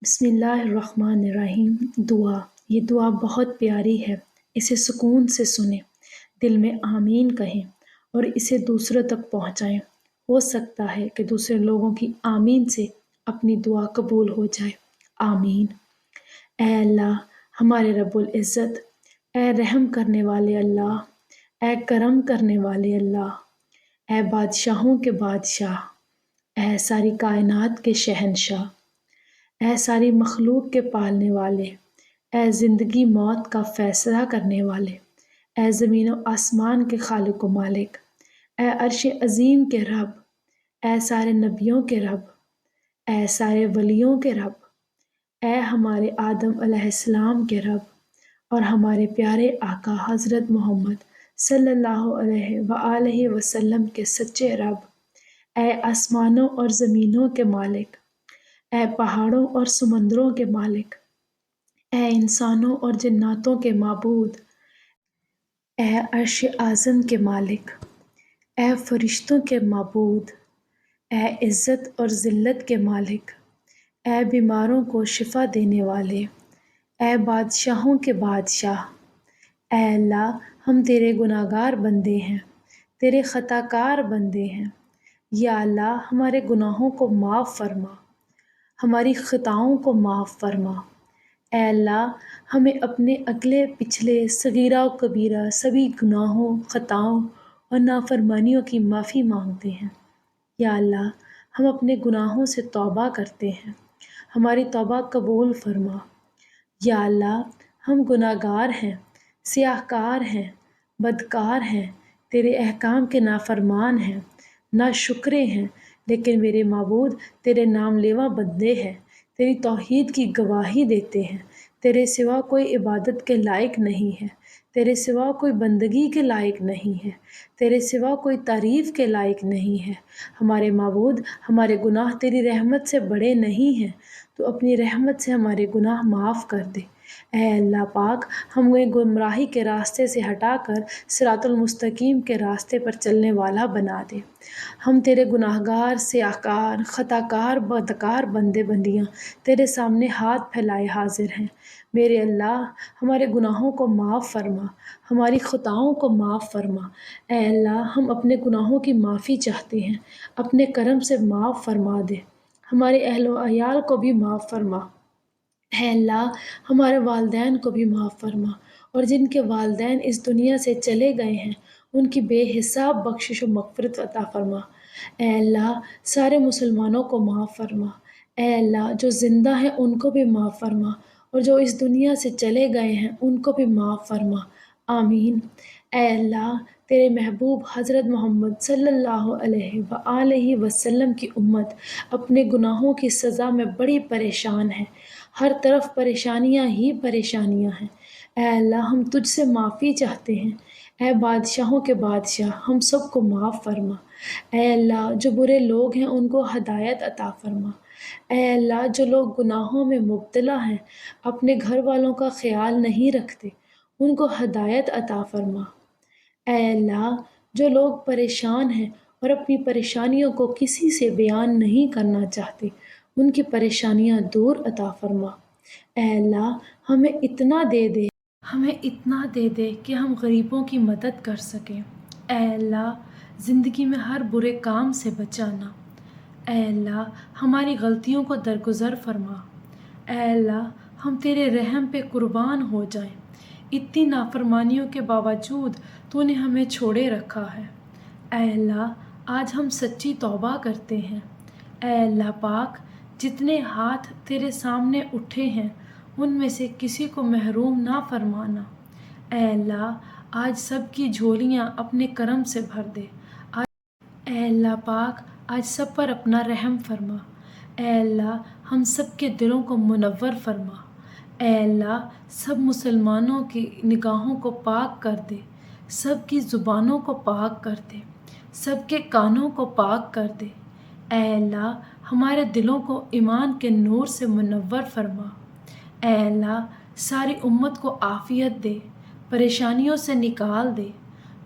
بسم اللہ الرحمن الرحیم۔ دعا، یہ دعا بہت پیاری ہے، اسے سکون سے سنیں، دل میں آمین کہیں اور اسے دوسروں تک پہنچائیں۔ ہو سکتا ہے کہ دوسرے لوگوں کی آمین سے اپنی دعا قبول ہو جائے۔ آمین۔ اے اللہ ہمارے رب العزت، اے رحم کرنے والے اللہ، اے کرم کرنے والے اللہ، اے بادشاہوں کے بادشاہ، اے ساری کائنات کے شہنشاہ، اے ساری مخلوق کے پالنے والے، اے زندگی موت کا فیصلہ کرنے والے، اے زمین و آسمان کے خالق و مالک، اے عرش عظیم کے رب، اے سارے نبیوں کے رب، اے سارے ولیوں کے رب، اے ہمارے آدم علیہ السلام کے رب اور ہمارے پیارے آقا حضرت محمد صلی اللہ علیہ وآلہ وسلم کے سچے رب، اے آسمانوں اور زمینوں کے مالک، اے پہاڑوں اور سمندروں کے مالک، اے انسانوں اور جناتوں کے معبود، اے عرش اعظم کے مالک، اے فرشتوں کے معبود، اے عزت اور ذلت کے مالک، اے بیماروں کو شفا دینے والے، اے بادشاہوں کے بادشاہ، اے اللہ ہم تیرے گناہگار بندے ہیں، تیرے خطا کار بندے ہیں۔ یا اللہ ہمارے گناہوں کو معاف فرما، ہماری خطاؤں کو معاف فرما۔ اے اللہ ہمیں اپنے اگلے پچھلے صغیرہ و کبیرہ سبھی گناہوں، خطاؤں اور نافرمانیوں کی معافی مانگتے ہیں۔ یا اللہ ہم اپنے گناہوں سے توبہ کرتے ہیں، ہماری توبہ قبول فرما۔ یا اللہ ہم گناہگار ہیں، سیاہ کار ہیں، بدکار ہیں، تیرے احکام کے نافرمان ہیں، ناشکرے ہیں، لیکن میرے معبود تیرے نام لیوا بندے ہیں، تیری توحید کی گواہی دیتے ہیں۔ تیرے سوا کوئی عبادت کے لائق نہیں ہے، تیرے سوا کوئی بندگی کے لائق نہیں ہے، تیرے سوا کوئی تعریف کے لائق نہیں ہے۔ ہمارے معبود ہمارے گناہ تیری رحمت سے بڑے نہیں ہیں، تو اپنی رحمت سے ہمارے گناہ معاف کر دے۔ اے اللہ پاک ہمیں گمراہی کے راستے سے ہٹا کر صراط المستقیم کے راستے پر چلنے والا بنا دے۔ ہم تیرے گناہگار، سیاہ کار، خطا کار، بدکار بندے بندیاں تیرے سامنے ہاتھ پھیلائے حاضر ہیں۔ میرے اللہ ہمارے گناہوں کو معاف فرما، ہماری خطاؤں کو معاف فرما۔ اے اللہ ہم اپنے گناہوں کی معافی چاہتے ہیں، اپنے کرم سے معاف فرما دے، ہمارے اہل و عیال کو بھی معاف فرما۔ اے اللہ ہمارے والدین کو بھی معاف فرما، اور جن کے والدین اس دنیا سے چلے گئے ہیں ان کی بے حساب بخشش و مغفرت عطا فرما۔ اے اللہ سارے مسلمانوں کو معاف فرما۔ اے اللہ جو زندہ ہیں ان کو بھی معاف فرما، اور جو اس دنیا سے چلے گئے ہیں ان کو بھی معاف فرما۔ آمین۔ اے اللہ تیرے محبوب حضرت محمد صلی اللہ علیہ وآلہ وسلم کی امت اپنے گناہوں کی سزا میں بڑی پریشان ہے، ہر طرف پریشانیاں ہی پریشانیاں ہیں۔ اے اللہ ہم تجھ سے معافی چاہتے ہیں، اے بادشاہوں کے بادشاہ ہم سب کو معاف فرما۔ اے اللہ جو برے لوگ ہیں ان کو ہدایت عطا فرما۔ اے اللہ جو لوگ گناہوں میں مبتلا ہیں، اپنے گھر والوں کا خیال نہیں رکھتے، ان کو ہدایت عطا فرما۔ اے اللہ جو لوگ پریشان ہیں اور اپنی پریشانیوں کو کسی سے بیان نہیں کرنا چاہتے، ان کی پریشانیاں دور عطا فرما۔ اے اللہ ہمیں اتنا دے دے کہ ہم غریبوں کی مدد کر سکیں۔ اے اللہ زندگی میں ہر برے کام سے بچانا۔ اے اللہ ہماری غلطیوں کو درگزر فرما۔ اے اللہ ہم تیرے رحم پہ قربان ہو جائیں، اتنی نافرمانیوں کے باوجود تو نے ہمیں چھوڑے رکھا ہے۔ اے اللہ آج ہم سچی توبہ کرتے ہیں۔ اے اللہ پاک جتنے ہاتھ تیرے سامنے اٹھے ہیں ان میں سے کسی کو محروم نہ فرمانا۔ اے اللہ آج سب کی جھولیاں اپنے کرم سے بھر دے۔ اے اللہ پاک آج سب پر اپنا رحم فرما۔ اے اللہ ہم سب کے دلوں کو منور فرما۔ اے اللہ سب مسلمانوں کی نگاہوں کو پاک کر دے، سب کی زبانوں کو پاک کر دے، سب کے کانوں کو پاک کر دے۔ اے اللہ ہمارے دلوں کو ایمان کے نور سے منور فرما۔ اے اللہ ساری امت کو عافیت دے، پریشانیوں سے نکال دے،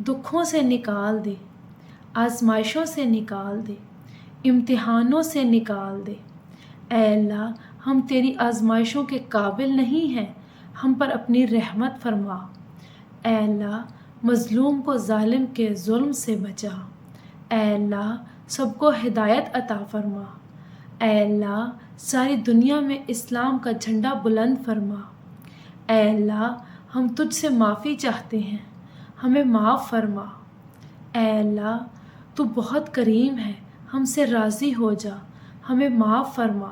دکھوں سے نکال دے، آزمائشوں سے نکال دے، امتحانوں سے نکال دے۔ اے اللہ ہم تیری آزمائشوں کے قابل نہیں ہیں، ہم پر اپنی رحمت فرما۔ اے اللہ مظلوم کو ظالم کے ظلم سے بچا۔ اے اللہ سب کو ہدایت عطا فرما۔ اے اللہ ساری دنیا میں اسلام کا جھنڈا بلند فرما۔ اے اللہ ہم تجھ سے معافی چاہتے ہیں، ہمیں معاف فرما۔ اے اللہ تو بہت کریم ہے، ہم سے راضی ہو جا، ہمیں معاف فرما۔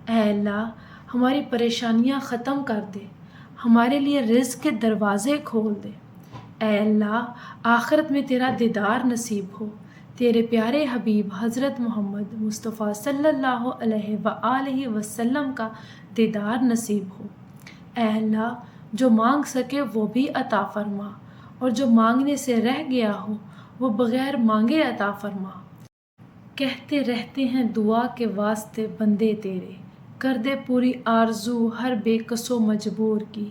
اے اللہ ہماری پریشانیاں ختم کر دے، ہمارے لیے رزق کے دروازے کھول دے۔ اے اللہ آخرت میں تیرا دیدار نصیب ہو، تیرے پیارے حبیب حضرت محمد مصطفیٰ صلی اللہ علیہ وآلہ وسلم کا دیدار نصیب ہو۔ اے اللہ جو مانگ سکے وہ بھی عطا فرما، اور جو مانگنے سے رہ گیا ہو وہ بغیر مانگے عطا فرما۔ کہتے رہتے ہیں دعا کے واسطے بندے تیرے، کر دے پوری آرزو ہر بے کس و مجبور کی۔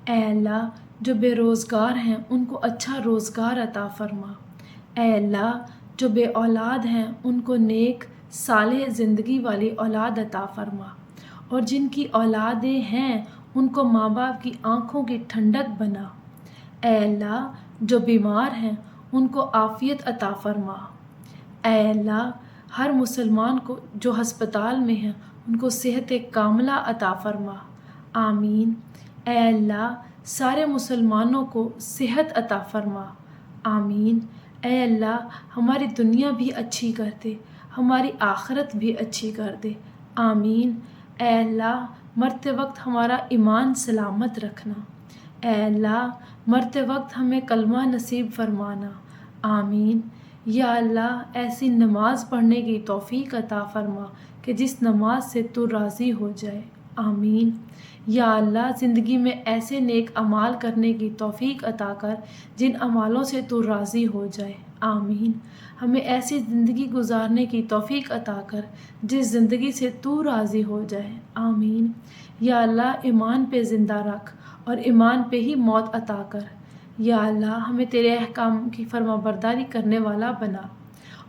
اے اللہ جو بے روزگار ہیں ان کو اچھا روزگار عطا فرما۔ اے اللہ جو بے اولاد ہیں ان کو نیک صالح زندگی والی اولاد عطا فرما، اور جن کی اولادیں ہیں ان کو ماں باپ کی آنکھوں کی ٹھنڈک بنا۔ اے اللہ جو بیمار ہیں ان کو عافیت عطا فرما۔ اے اللہ ہر مسلمان کو جو ہسپتال میں ہیں ان کو صحت کاملہ عطا فرما۔ آمین۔ اے اللہ سارے مسلمانوں کو صحت عطا فرما۔ آمین۔ اے اللہ ہماری دنیا بھی اچھی کر دے، ہماری آخرت بھی اچھی کر دے۔ آمین۔ اے اللہ مرتے وقت ہمارا ایمان سلامت رکھنا۔ اے اللہ مرتے وقت ہمیں کلمہ نصیب فرمانا۔ آمین۔ یا اللہ ایسی نماز پڑھنے کی توفیق عطا فرما کہ جس نماز سے تو راضی ہو جائے۔ آمین۔ یا اللہ زندگی میں ایسے نیک اعمال کرنے کی توفیق عطا کر جن اعمالوں سے تو راضی ہو جائے۔ آمین۔ ہمیں ایسی زندگی گزارنے کی توفیق عطا کر جس زندگی سے تو راضی ہو جائے۔ آمین۔ یا اللہ ایمان پہ زندہ رکھ اور ایمان پہ ہی موت عطا کر۔ یا اللہ ہمیں تیرے احکام کی فرما برداری کرنے والا بنا،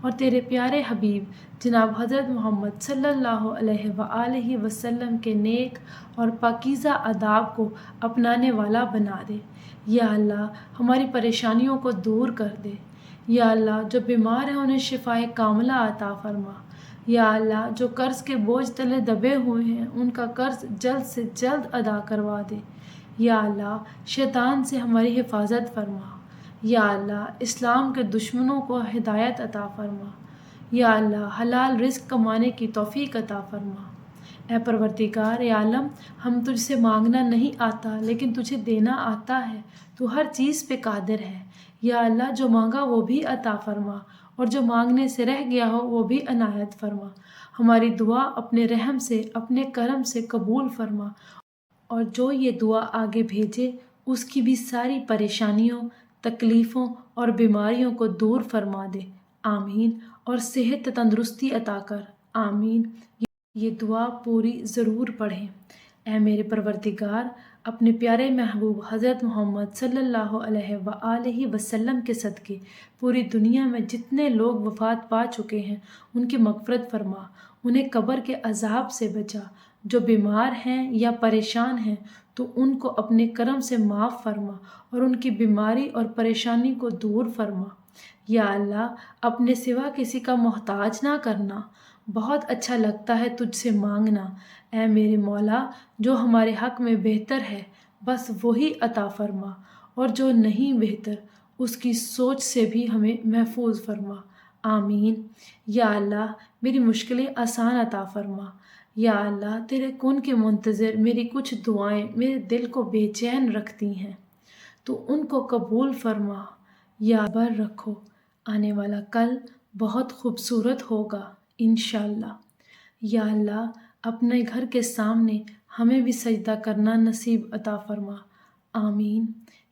اور تیرے پیارے حبیب جناب حضرت محمد صلی اللہ علیہ وآلہ وسلم کے نیک اور پاکیزہ آداب کو اپنانے والا بنا دے۔ یا اللہ ہماری پریشانیوں کو دور کر دے۔ یا اللہ جو بیمار ہیں انہیں شفائے کاملہ عطا فرما۔ یا اللہ جو قرض کے بوجھ تلے دبے ہوئے ہیں ان کا قرض جلد سے جلد ادا کروا دے۔ یا اللہ شیطان سے ہماری حفاظت فرما۔ یا اللہ اسلام کے دشمنوں کو ہدایت عطا فرما۔ یا اللہ حلال رزق کمانے کی توفیق عطا فرما۔ اے پروردگار عالم ہم تجھ سے مانگنا نہیں آتا لیکن تجھے دینا آتا ہے، تو ہر چیز پہ قادر ہے۔ یا اللہ جو مانگا وہ بھی عطا فرما، اور جو مانگنے سے رہ گیا ہو وہ بھی عنایت فرما۔ ہماری دعا اپنے رحم سے اپنے کرم سے قبول فرما، اور جو یہ دعا آگے بھیجے اس کی بھی ساری پریشانیوں، تکلیفوں اور بیماریوں کو دور فرما دے۔ آمین۔ اور صحت تندرستی عطا کر۔ آمین۔ یہ دعا پوری ضرور پڑھیں۔ اے میرے پروردگار اپنے پیارے محبوب حضرت محمد صلی اللہ علیہ وآلہ وسلم کے صدقے پوری دنیا میں جتنے لوگ وفات پا چکے ہیں ان کی مغفرت فرما، انہیں قبر کے عذاب سے بچا۔ جو بیمار ہیں یا پریشان ہیں تو ان کو اپنے کرم سے معاف فرما، اور ان کی بیماری اور پریشانی کو دور فرما۔ یا اللہ اپنے سوا کسی کا محتاج نہ کرنا، بہت اچھا لگتا ہے تجھ سے مانگنا۔ اے میرے مولا جو ہمارے حق میں بہتر ہے بس وہی عطا فرما، اور جو نہیں بہتر اس کی سوچ سے بھی ہمیں محفوظ فرما۔ آمین۔ یا اللہ میری مشکلیں آسان عطا فرما۔ یا اللہ تیرے کن کے منتظر میری کچھ دعائیں میرے دل کو بے چین رکھتی ہیں، تو ان کو قبول فرما۔ یا بر رکھو آنے والا کل بہت خوبصورت ہوگا انشاءاللہ۔ یا اللہ اپنے گھر کے سامنے ہمیں بھی سجدہ کرنا نصیب عطا فرما۔ آمین۔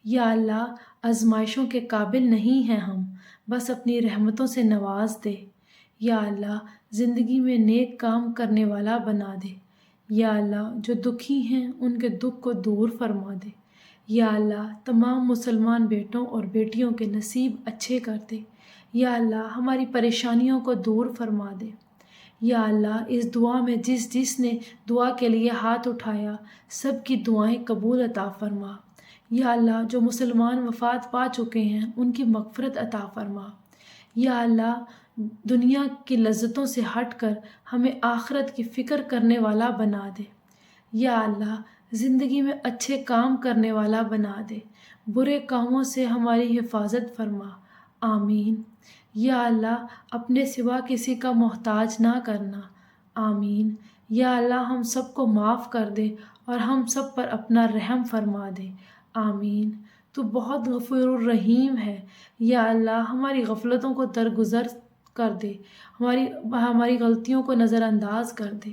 یا اللہ آزمائشوں کے قابل نہیں ہیں ہم، بس اپنی رحمتوں سے نواز دے۔ یا اللہ زندگی میں نیک کام کرنے والا بنا دے۔ یا اللہ جو دکھی ہیں ان کے دکھ کو دور فرما دے۔ یا اللہ تمام مسلمان بیٹوں اور بیٹیوں کے نصیب اچھے کر دے۔ یا اللہ ہماری پریشانیوں کو دور فرما دے۔ یا اللہ اس دعا میں جس نے دعا کے لیے ہاتھ اٹھایا سب کی دعائیں قبول عطا فرما۔ یا اللہ جو مسلمان وفات پا چکے ہیں ان کی مغفرت عطا فرما۔ یا اللہ دنیا کی لذتوں سے ہٹ کر ہمیں آخرت کی فکر کرنے والا بنا دے۔ یا اللہ زندگی میں اچھے کام کرنے والا بنا دے، برے کاموں سے ہماری حفاظت فرما، آمین۔ یا اللہ اپنے سوا کسی کا محتاج نہ کرنا، آمین۔ یا اللہ ہم سب کو معاف کر دے اور ہم سب پر اپنا رحم فرما دے، آمین۔ تو بہت غفور الرحیم ہے، یا اللہ ہماری غفلتوں کو درگزر کر دے، ہماری غلطیوں کو نظر انداز کر دے۔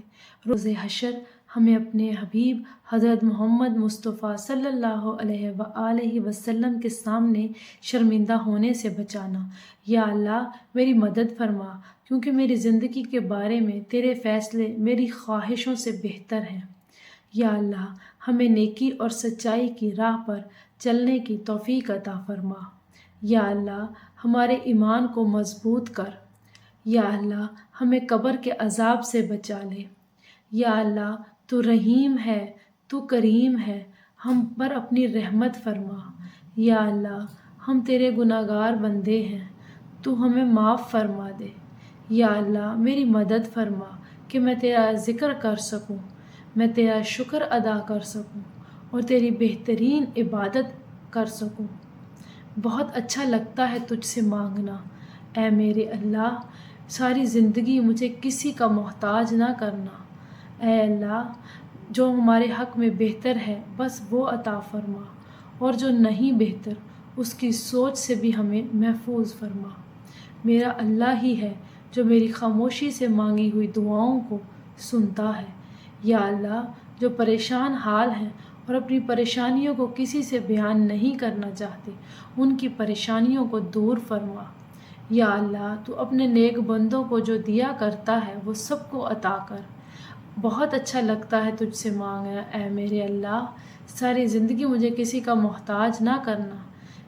روز حشر ہمیں اپنے حبیب حضرت محمد مصطفیٰ صلی اللہ علیہ وآلہ وسلم کے سامنے شرمندہ ہونے سے بچانا۔ یا اللہ میری مدد فرما، کیونکہ میری زندگی کے بارے میں تیرے فیصلے میری خواہشوں سے بہتر ہیں۔ یا اللہ ہمیں نیکی اور سچائی کی راہ پر چلنے کی توفیق عطا فرما۔ یا اللہ ہمارے ایمان کو مضبوط کر۔ یا اللہ ہمیں قبر کے عذاب سے بچا لے۔ یا اللہ تو رحیم ہے، تو کریم ہے، ہم پر اپنی رحمت فرما۔ یا اللہ ہم تیرے گناہگار بندے ہیں، تو ہمیں معاف فرما دے۔ یا اللہ میری مدد فرما کہ میں تیرا ذکر کر سکوں، میں تیرا شکر ادا کر سکوں اور تیری بہترین عبادت کر سکوں۔ بہت اچھا لگتا ہے تجھ سے مانگنا، اے میرے اللہ۔ ساری زندگی مجھے کسی کا محتاج نہ کرنا، اے اللہ۔ جو ہمارے حق میں بہتر ہے بس وہ عطا فرما، اور جو نہیں بہتر اس کی سوچ سے بھی ہمیں محفوظ فرما۔ میرا اللہ ہی ہے جو میری خاموشی سے مانگی ہوئی دعاؤں کو سنتا ہے۔ یا اللہ جو پریشان حال ہیں اور اپنی پریشانیوں کو کسی سے بیان نہیں کرنا چاہتے ان کی پریشانیوں کو دور فرما۔ یا اللہ تو اپنے نیک بندوں کو جو دیا کرتا ہے وہ سب کو عطا کر۔ بہت اچھا لگتا ہے تجھ سے مانگنا، اے میرے اللہ۔ ساری زندگی مجھے کسی کا محتاج نہ کرنا۔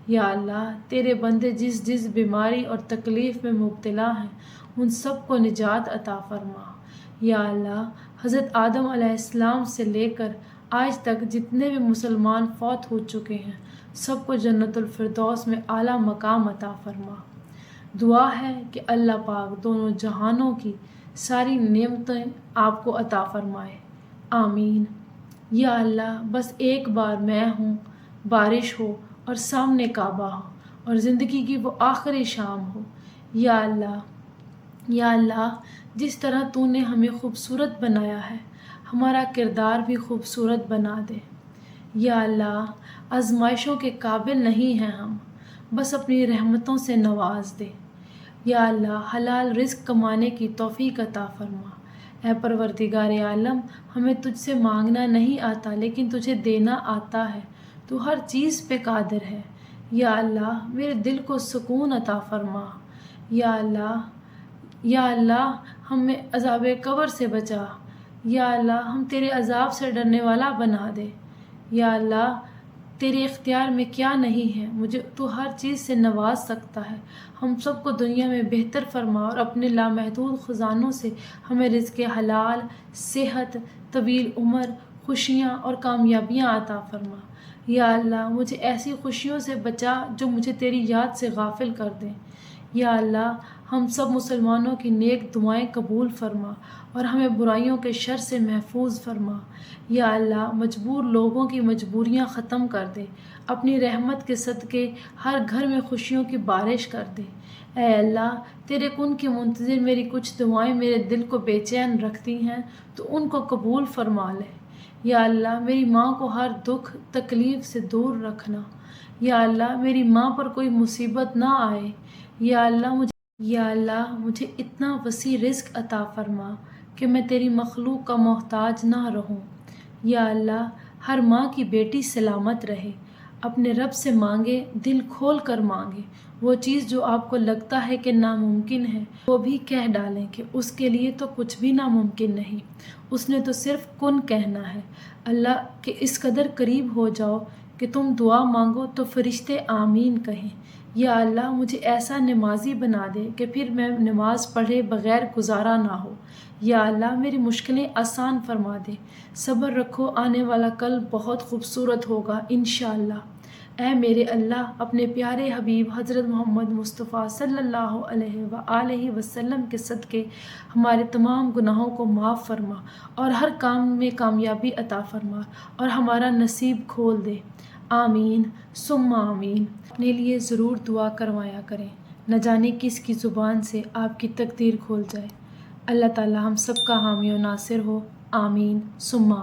یا اللہ تیرے بندے جس بیماری اور تکلیف میں مبتلا ہیں ان سب کو نجات عطا فرما۔ یا اللہ حضرت آدم علیہ السلام سے لے کر آج تک جتنے بھی مسلمان فوت ہو چکے ہیں سب کو جنت الفردوس میں اعلیٰ مقام عطا فرما۔ دعا ہے کہ اللہ پاک دونوں جہانوں کی ساری نعمتیں آپ کو عطا فرمائے، آمین۔ یا اللہ بس ایک بار میں ہوں، بارش ہو اور سامنے کعبہ ہو اور زندگی کی وہ آخری شام ہو۔ یا اللہ جس طرح تو نے ہمیں خوبصورت بنایا ہے ہمارا کردار بھی خوبصورت بنا دے۔ یا اللہ آزمائشوں کے قابل نہیں ہیں ہم، بس اپنی رحمتوں سے نواز دے۔ یا اللہ حلال رزق کمانے کی توفیق عطا فرما۔ اے پروردگار عالم ہمیں تجھ سے مانگنا نہیں آتا لیکن تجھے دینا آتا ہے، تو ہر چیز پہ قادر ہے۔ یا اللہ میرے دل کو سکون عطا فرما۔ یا اللہ ہمیں عذاب قبر سے بچا۔ یا اللہ ہم تیرے عذاب سے ڈرنے والا بنا دے۔ یا اللہ تیرے اختیار میں کیا نہیں ہے، مجھے تو ہر چیز سے نواز سکتا ہے۔ ہم سب کو دنیا میں بہتر فرما اور اپنے لامحدود خزانوں سے ہمیں رزق حلال، صحت، طویل عمر، خوشیاں اور کامیابیاں عطا فرما۔ یا اللہ مجھے ایسی خوشیوں سے بچا جو مجھے تیری یاد سے غافل کر دیں۔ یا اللہ ہم سب مسلمانوں کی نیک دعائیں قبول فرما اور ہمیں برائیوں کے شر سے محفوظ فرما۔ یا اللہ مجبور لوگوں کی مجبوریاں ختم کر دے، اپنی رحمت کے صدقے ہر گھر میں خوشیوں کی بارش کر دے۔ اے اللہ تیرے کن کے منتظر میری کچھ دعائیں میرے دل کو بے چین رکھتی ہیں تو ان کو قبول فرما لے۔ یا اللہ میری ماں کو ہر دکھ تکلیف سے دور رکھنا۔ یا اللہ میری ماں پر کوئی مصیبت نہ آئے۔ یا اللہ مجھے اتنا وسیع رزق عطا فرما کہ میں تیری مخلوق کا محتاج نہ رہوں۔ یا اللہ ہر ماں کی بیٹی سلامت رہے، اپنے رب سے مانگے، دل کھول کر مانگے، وہ چیز جو آپ کو لگتا ہے کہ ناممکن ہے وہ بھی کہہ ڈالیں کہ اس کے لیے تو کچھ بھی ناممکن نہیں، اس نے تو صرف کن کہنا ہے۔ اللہ کے اس قدر قریب ہو جاؤ کہ تم دعا مانگو تو فرشتے آمین کہیں۔ یا اللہ مجھے ایسا نمازی بنا دے کہ پھر میں نماز پڑھے بغیر گزارا نہ ہو۔ یا اللہ میری مشکلیں آسان فرما دے، صبر رکھو، آنے والا کل بہت خوبصورت ہوگا انشاءاللہ۔ اے میرے اللہ، اپنے پیارے حبیب حضرت محمد مصطفیٰ صلی اللہ علیہ وآلہ وسلم کے صدقے ہمارے تمام گناہوں کو معاف فرما اور ہر کام میں کامیابی عطا فرما اور ہمارا نصیب کھول دے۔ آمین ثم آمین۔ اپنے لیے ضرور دعا کروایا کریں، نہ جانے کس کی زبان سے آپ کی تقدیر کھول جائے۔ اللہ تعالی ہم سب کا حامی و ناصر ہو، آمین ثم آمین۔